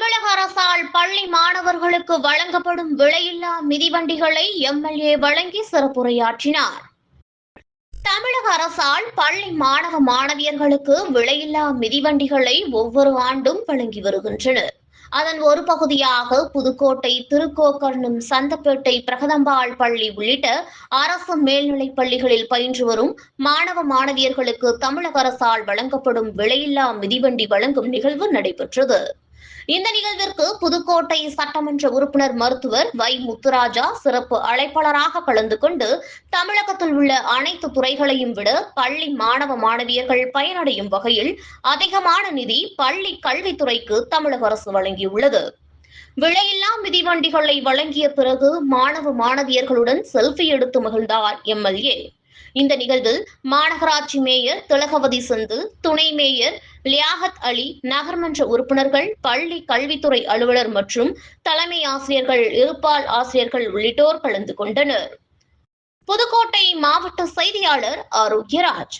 தமிழக அரசால் பள்ளி மாணவர்களுக்கு வழங்கப்படும் விலையில்லா மிதிவண்டிகளை எம்எல்ஏ வழங்கி சிறப்புரையாற்றினார். தமிழக அரசால் பள்ளி மாணவ மாணவியர்களுக்கு விலையில்லா மிதிவண்டிகளை ஒவ்வொரு ஆண்டும் வழங்கி வருகின்றனர். அதன் ஒரு பகுதியாக புதுக்கோட்டை, திருக்கோக்கர்ணம், சந்தப்பேட்டை, பிரகதம்பாள் பள்ளி உள்ளிட்ட அரசு மேல்நிலைப் பள்ளிகளில் பயின்று வரும் மாணவ மாணவியர்களுக்கு தமிழக அரசால் வழங்கப்படும் விலையில்லா மிதிவண்டி வழங்கும் நிகழ்வு நடைபெற்றது. இந்த நிகழ்விற்கு புதுக்கோட்டை சட்டமன்ற உறுப்பினர் மருத்துவர் வை. முத்துராஜா சிறப்பு அழைப்பாளராக கலந்து கொண்டு தமிழகத்தில் உள்ள அனைத்து துறைகளையும் விட பள்ளி மாணவ மாணவியர்கள் பயனடையும் வகையில் அதிகமான நிதி பள்ளி கல்வித்துறைக்கு தமிழக அரசு வழங்கியுள்ளது. விலையில்லா மிதிவண்டிகளை வழங்கிய பிறகு மாணவ மாணவியர்களுடன் செல்ஃபி எடுத்து மகிழ்ந்தார் எம்எல்ஏ. இந்த நிகழ்வில் மாநகராட்சி மேயர் திலகவதி சந்து, துணை மேயர் லியாகத் அலி, நகர்மன்ற உறுப்பினர்கள், பள்ளி கல்வித்துறை அலுவலர் மற்றும் தலைமை ஆசிரியர்கள், இருபால் ஆசிரியர்கள் உள்ளிட்டோர் கலந்து கொண்டனர். புதுக்கோட்டை மாவட்ட செய்தியாளர் ஆரோக்கியராஜ்.